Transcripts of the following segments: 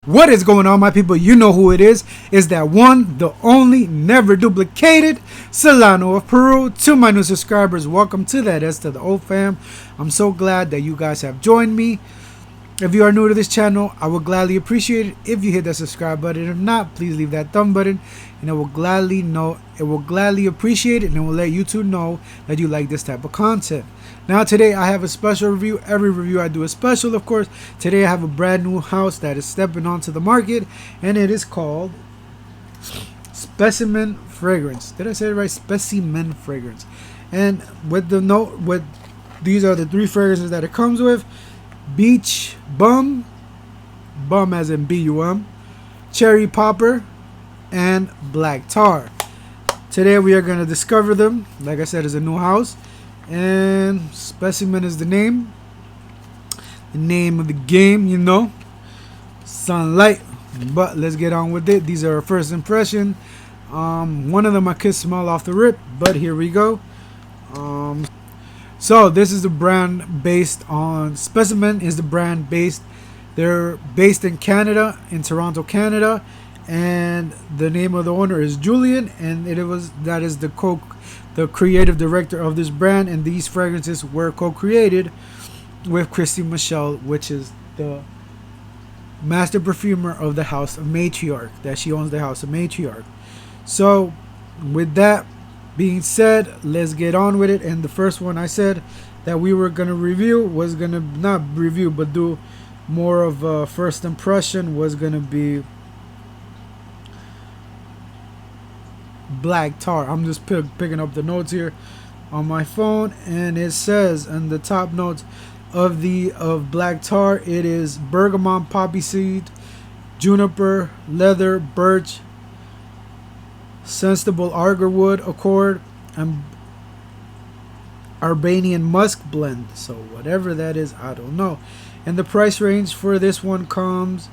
What is going on, my people? You know who it is. It's that one, the only, never duplicated Solano of Peru. To my new subscribers, welcome to that S to the O fam. I'm so glad that you guys have joined me. If you are new to this channel, I would gladly appreciate it if you hit that subscribe button. If not, please leave that thumb button, and I will gladly appreciate it, and it will let YouTube know that you like this type of content. Now today I have a special review. Every review I do is special, of course. Today I have a brand new house that is stepping onto the market, and it is called Specimen Fragrance. Did I say it right? Specimen Fragrance. And with the note, these are the three fragrances that it comes with: Beach Bum, bum as in B-U-M, Cherry Popper, and Black Tar. Today we are going to discover them. Like I said, it's a new house, and Specimen is the name of the game, you know, sunlight. But let's get on with it. These are our first impression. One of them I could smell off the rip, but here we go. So this is the brand based on Specimen is the brand based. They're based in Canada, in Toronto, Canada, and the name of the owner is Julian, and that is the creative director of this brand, and these fragrances were co-created with Christy Michelle, which is the master perfumer of the House of Matriarch. That she owns the House of Matriarch. So with that being said, let's get on with it. And the first one I said that we were gonna review was gonna not review but do more of a first impression was gonna be Black Tar. I'm just picking up the notes here on my phone, and it says in the top notes of Black Tar, it is bergamot, poppy seed, juniper, leather, birch, sensible agarwood, accord, and Albanian musk blend. So whatever that is, I don't know. And the price range for this one comes,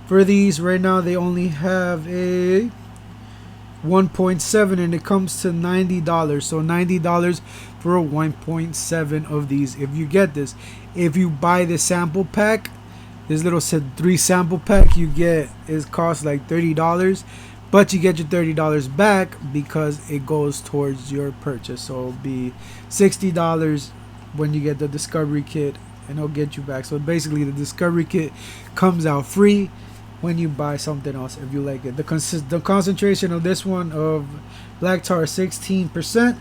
for these right now they only have a 1.7, and it comes to $90. So $90 for a 1.7 of these. If you get this, if you buy the sample pack, this little 3 sample pack you get is cost like $30. But you get your $30 back because it goes towards your purchase. So it'll be $60 when you get the discovery kit, and it'll get you back. So basically the discovery kit comes out free when you buy something else if you like it. The concentration of this one of Black Tar is 16%,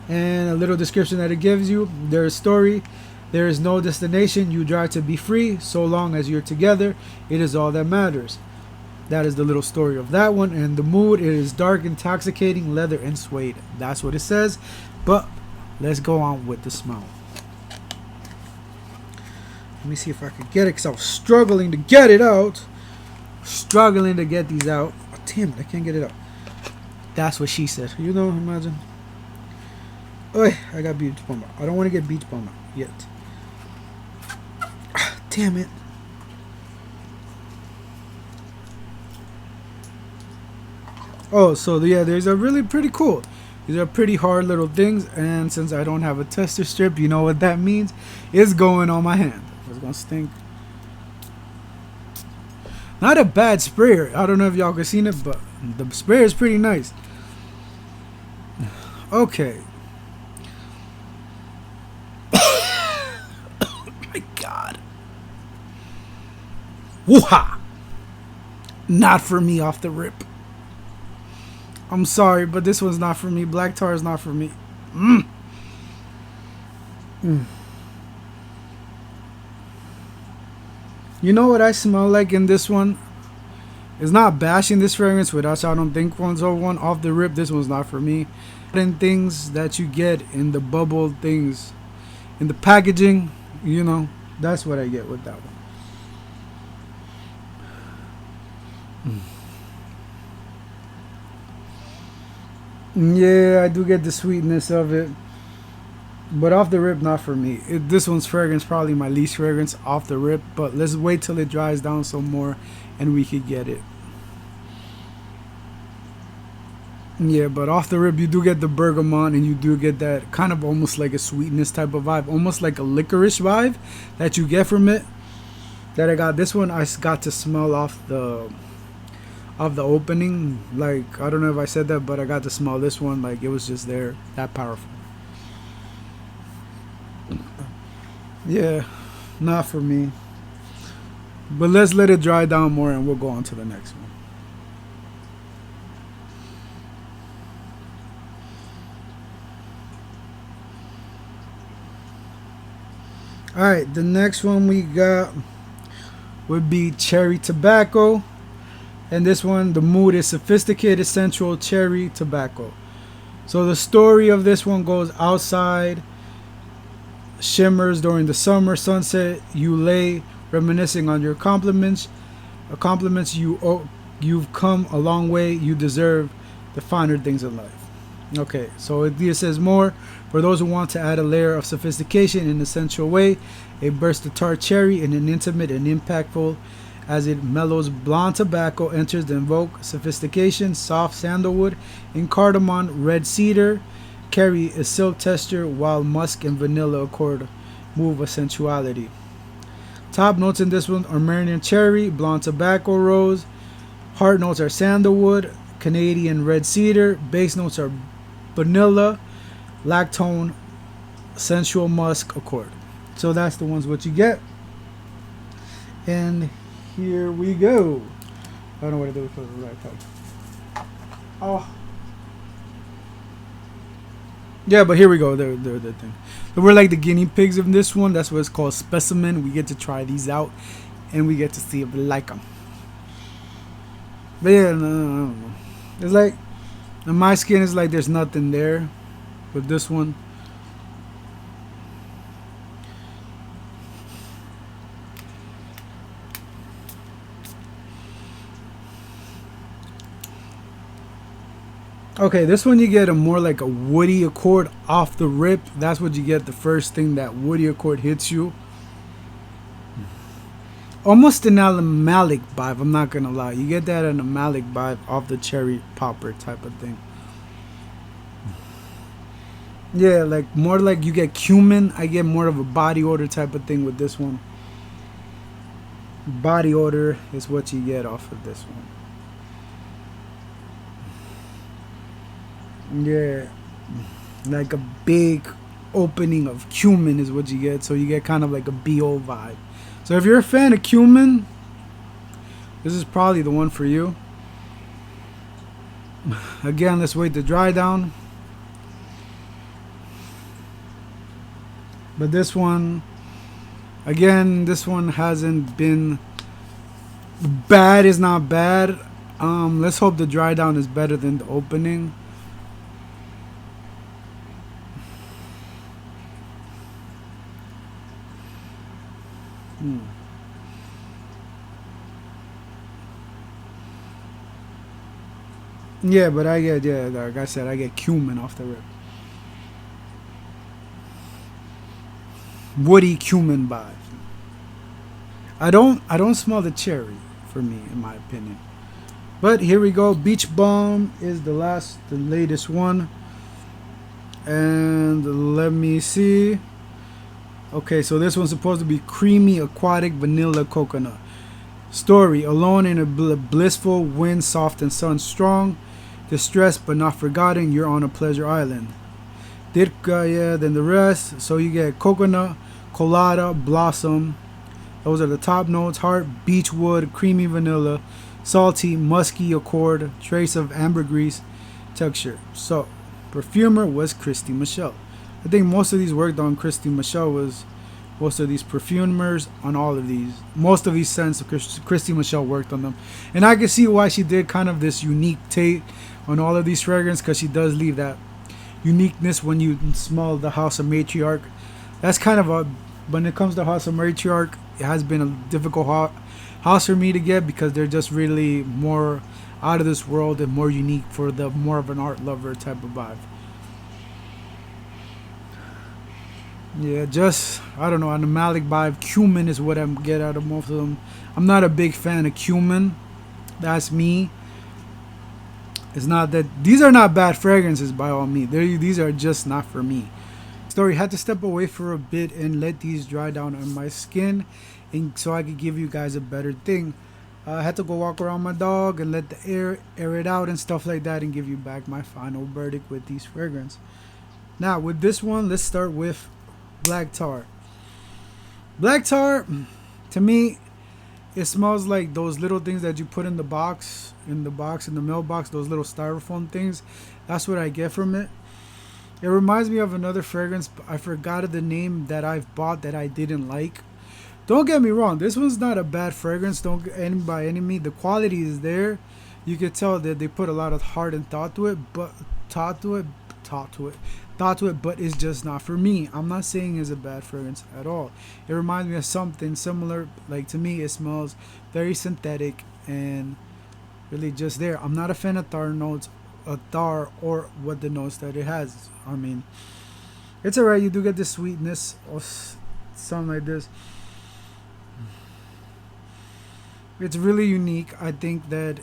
and a little description that it gives you. There's story. There is no destination. You drive to be free. So long as you're together, it is all that matters. That is the little story of that one. And the mood, it is dark, intoxicating, leather, and suede. That's what it says. But let's go on with the smell. Let me see if I can get it, because I was struggling to get it out. Struggling to get these out. Oh, damn it, I can't get it out. That's what she said. You know, imagine. Oh, I got beach bum out. I don't want to get beach bum out yet. Damn it. Oh, so yeah, there's a really pretty cool. These are pretty hard little things, and since I don't have a tester strip, you know what that means? It's going on my hand. It's gonna stink. Not a bad sprayer. I don't know if y'all can see it, but the sprayer is pretty nice. Okay. Oh my God. Woo-ha! Not for me off the rip. I'm sorry, but this one's not for me. Black Tar is not for me. You know what I smell like in this one? It's not bashing this fragrance, but I don't think one's over one off the rip. This one's not for me. And things that you get in the bubble things, in the packaging, you know, that's what I get with that one. Yeah, I do get the sweetness of it, but off the rip, not for me. This one's fragrance probably my least fragrance off the rip, but let's wait till it dries down some more and we could get it. Yeah, but off the rip you do get the bergamot, and you do get that kind of almost like a sweetness type of vibe, almost like a licorice vibe that you get from it. that I got. This one I got to smell off the opening. Like, I don't know if I said that, but I got to smell this one. Like, it was just there, that powerful. Yeah, not for me. But let's let it dry down more and we'll go on to the next one. Alright, the next one we got would be cherry tobacco. And this one, the mood is sophisticated sensual cherry tobacco. So the story of this one goes: outside shimmers during the summer sunset, you lay reminiscing on your compliments you've come a long way, you deserve the finer things in life. Okay, so it says more: for those who want to add a layer of sophistication in a sensual way, a burst of tart cherry in an intimate and impactful as it mellows. Blonde tobacco enters the invoke sophistication. Soft sandalwood and cardamom, red cedar carry a silk texture, while musk and vanilla accord move a sensuality. Top notes in this one are Armenian cherry, blonde tobacco, rose. Heart notes are sandalwood, Canadian red cedar. Base notes are vanilla, lactone, sensual musk accord. So that's the ones what you get. And here we go. I don't know what to do with the right time. Oh. Yeah, but here we go. They're the thing. So we're like the guinea pigs of this one. That's what it's called, specimen. We get to try these out, and we get to see if we like them. But yeah, no, I don't know. It's like, in my skin, it's like there's nothing there. With this one, okay, this one you get a more like a woody accord off the rip. That's what you get the first thing that woody accord hits you. Almost an animalic vibe, I'm not gonna lie. You get that animalic vibe off the cherry popper type of thing. Yeah, like more like you get cumin. I get more of a body odor type of thing with this one. Body odor is what you get off of this one. Yeah, like a big opening of cumin is what you get. So you get kind of like a BO vibe. So if you're a fan of cumin, this is probably the one for you. Again, let's wait to dry down. But this one, again, this one hasn't been bad. Is not bad. Let's hope the dry down is better than the opening. Yeah, but I get, yeah, like I said, I get cumin off the rip. Woody cumin vibe. I don't smell the cherry for me, in my opinion. But here we go. Beach Bomb is the latest one. And let me see. Okay, so this one's supposed to be creamy aquatic vanilla coconut. Story: alone in a blissful wind, soft and sun strong. Distressed but not forgotten, you're on a pleasure island. Dirka, yeah, then the rest. So you get coconut, colada, blossom. Those are the top notes. Heart, beechwood, creamy vanilla, salty, musky accord, trace of ambergris texture. So, perfumer was Christy Michelle. I think most of these worked on Christy Michelle. Was most of these perfumers on all of these. Most of these scents, Christy Michelle worked on them. And I can see why she did kind of this unique take on all of these fragrances, because she does leave that uniqueness when you smell the House of Matriarch. That's kind of a, when it comes to House of Matriarch, it has been a difficult house for me to get, because they're just really more out of this world and more unique for the more of an art lover type of vibe. Yeah, just, I don't know, an animalic vibe. Cumin is what I get out of most of them. I'm not a big fan of cumin. That's me. It's not that, these are not bad fragrances by all means. These are just not for me. story. Had to step away for a bit and let these dry down on my skin, and so I could give you guys a better thing. I had to go walk around my dog and let the air it out and stuff like that, and give you back my final verdict with these fragrance. Now with this one, let's start with black tar. Black tar, to me, it smells like those little things that you put in the box, in the mailbox, those little styrofoam things. That's what I get from it. It reminds me of another fragrance. I forgot the name that I've bought that I didn't like. Don't get me wrong, this one's not a bad fragrance. Don't by any means. The quality is there. You could tell that they put a lot of heart and thought to it, but but it's just not for me. I'm not saying it's a bad fragrance at all. It reminds me of something similar. Like, to me, it smells very synthetic and really just there. I'm not a fan of tar notes, or what the notes that it has. I mean, it's alright. You do get the sweetness or something like this. It's really unique. I think that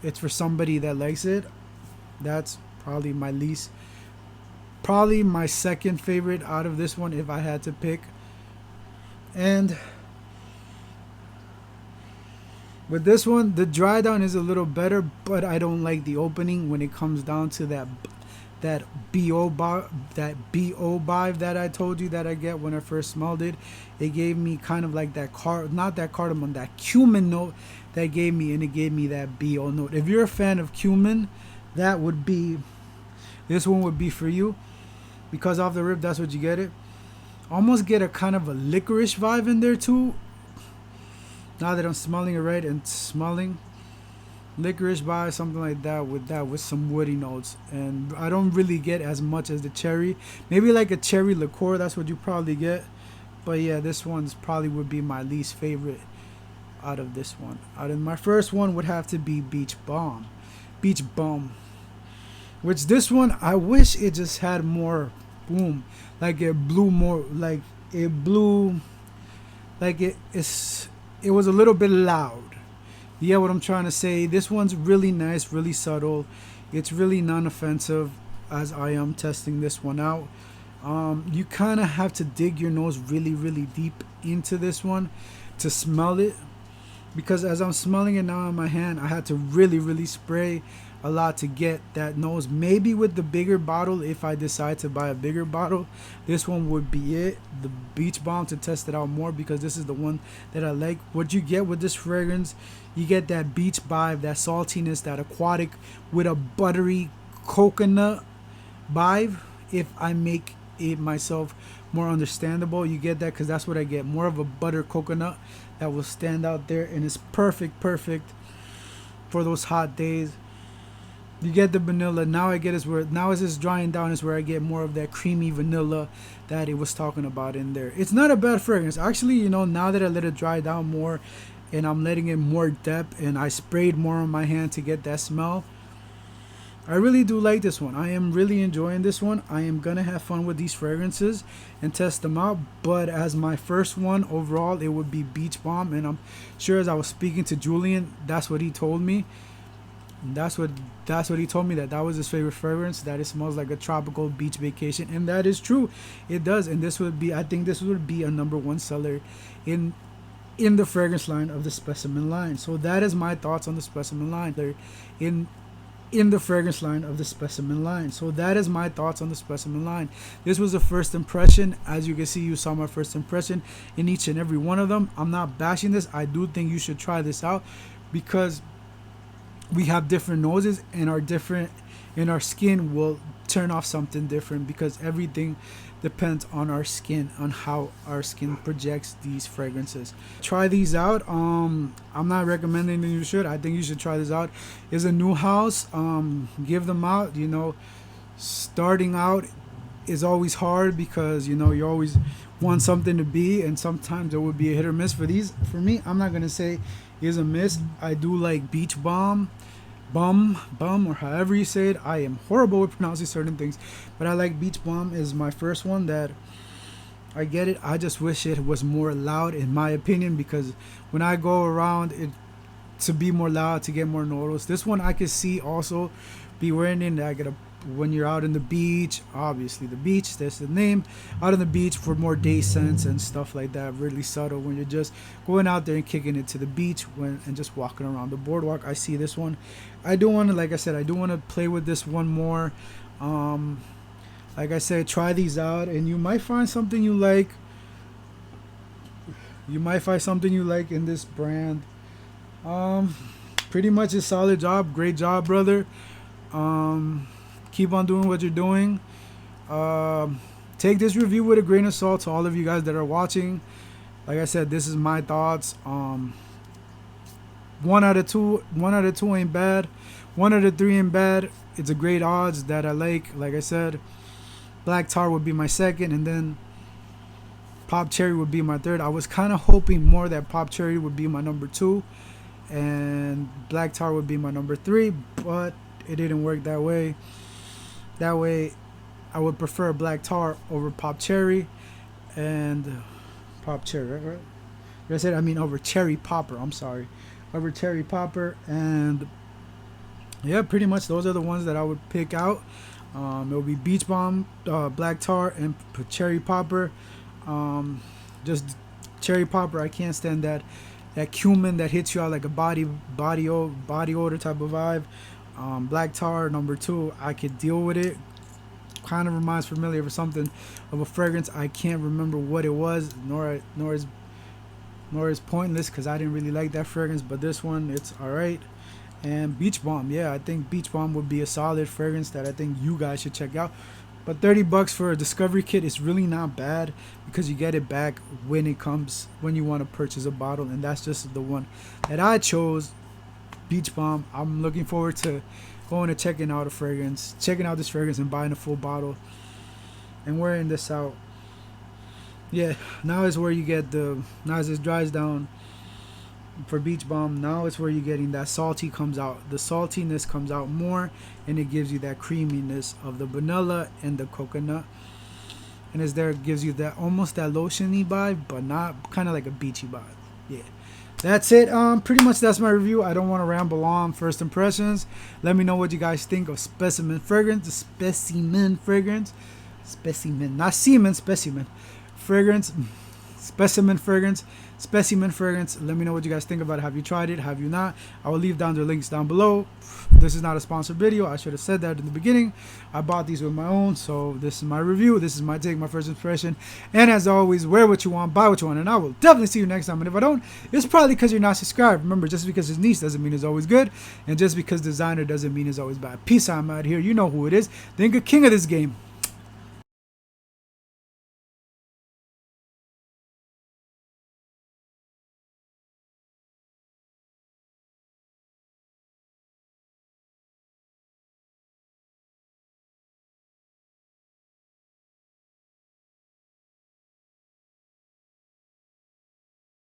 it's for somebody that likes it. That's probably my second favorite out of this one if I had to pick. And with this one, the dry down is a little better, but I don't like the opening when it comes down to that BO vibe that I told you that I get when I first smelled it. It gave me kind of like that not that cardamom, that cumin note that gave me, and it gave me that BO note. If you're a fan of cumin, this one would be for you, because off the rip, that's what you get it. Almost get a kind of a licorice vibe in there too. Now that I'm smelling it right, and smelling licorice vibe, something like that, with some woody notes. And I don't really get as much as the cherry. Maybe like a cherry liqueur, that's what you probably get. But yeah, this one's probably would be my least favorite out of this one. Out of my first one would have to be Beach Bum. Which this one, I wish it just had more boom. Like it blew more, like it was a little bit loud. Yeah, what I'm trying to say. This one's really nice, really subtle. It's really non-offensive as I am testing this one out. You kind of have to dig your nose really, really deep into this one to smell it, because as I'm smelling it now in my hand, I had to really, really spray a lot to get that nose. Maybe with the bigger bottle, if I decide to buy a bigger bottle, this one would be it, the Beach Balm, to test it out more, because this is the one that I like. What you get with this fragrance, you get that beach vibe, that saltiness, that aquatic with a buttery coconut vibe. If I make it myself more understandable, you get that, because that's what I get, more of a butter coconut that will stand out there, and it's perfect for those hot days. You get the vanilla. Now I get is where, now as it's drying down, is where I get more of that creamy vanilla that it was talking about in there. It's not a bad fragrance. Actually, now that I let it dry down more and I'm letting it more depth and I sprayed more on my hand to get that smell, I really do like this one. I am really enjoying this one. I am going to have fun with these fragrances and test them out. But as my first one overall, it would be Beach Balm. And I'm sure as I was speaking to Julian, that's what he told me. That's what he told me, that was his favorite fragrance, that it smells like a tropical beach vacation, and that is true. It does. And I think this would be a number one seller in the fragrance line of the Specimen line. So that is my thoughts on the Specimen line. They're in the fragrance line of the Specimen line. So that is my thoughts on the Specimen line. This was a first impression. As you can see, you saw my first impression in each and every one of them. I'm not bashing this. I do think you should try this out, because we have different noses, and our skin will turn off something different, because everything depends on our skin, on how our skin projects these fragrances. Try these out. I'm not recommending that you should. I think you should try this out. It's a new house. Give them out. Starting out is always hard, because you always want something to be, and sometimes it would be a hit or miss. For me, I'm not gonna say is a miss. I do like Beach Balm, or however you say it. I am horrible with pronouncing certain things, but I like Beach Balm is my first one that I get it. I just wish it was more loud, in my opinion, because when I go around it to be more loud, to get more notice. This one I could see also be wearing it, I get a when you're out on the beach, obviously the beach, that's the name, out on the beach for more day scents and stuff like that. Really subtle when you're just going out there and kicking it to the beach and just walking around the boardwalk. I see this one. I do want to, like I said, I do want to play with this one more. Like I said, try these out and you might find something you like. You might find something you like in this brand. Pretty much a solid job. Great job, brother. Keep on doing what you're doing. Take this review with a grain of salt to all of you guys that are watching. Like I said, this is my thoughts. 1 out of 2 ain't bad. 1 out of 3 ain't bad. It's a great odds that I like. Like I said, black tar would be my second, and then pop cherry would be my third. I was kind of hoping more that pop cherry would be my number 2 and black tar would be my number 3, but it didn't work that way. That way I would prefer black tar over pop cherry and pop cherry, right? I said, I mean over cherry popper. I'm sorry, over cherry popper. And yeah, pretty much those are the ones that I would pick out. It will be Beach Bomb, black tar, and cherry popper. Just cherry popper, I can't stand that cumin that hits you out like a body odor type of vibe. Black tar number 2, I could deal with it. Kind of reminds familiar of something of a fragrance. I can't remember what it was, nor is pointless because I didn't really like that fragrance. But this one, it's all right. And Beach Bomb, yeah, I think Beach Bomb would be a solid fragrance that I think you guys should check out. But $30 for a discovery kit is really not bad because you get it back when you want to purchase a bottle, and that's just the one that I chose, Beach Bomb. I'm looking forward to going and checking out this fragrance and buying a full bottle and wearing this out. Yeah, now is where you get now as it dries down for Beach Bomb, now it's where you're getting that salty comes out. The saltiness comes out more, and it gives you that creaminess of the vanilla and the coconut. And it gives you that almost that lotiony vibe, but not kind of like a beachy vibe. Yeah. That's it. Pretty much that's my review. I don't want to ramble on. First impressions. Let me know what you guys think of Specimen fragrance. The Specimen fragrance. Specimen, not semen, specimen fragrance. Specimen fragrance. Specimen fragrance. Let me know what you guys think about it. Have you tried it? Have you not? I will leave down the links down below. This is not a sponsored video. I should have said that in the beginning. I bought these with my own, so this is my review. This is my take, my first impression. And as always, wear what you want, buy what you want, and I will definitely see you next time. And if I don't, it's probably because you're not subscribed. Remember, just because it's niche doesn't mean it's always good, and just because designer doesn't mean it's always bad. Peace out, I'm out here. You know who it is. Think a king of this game.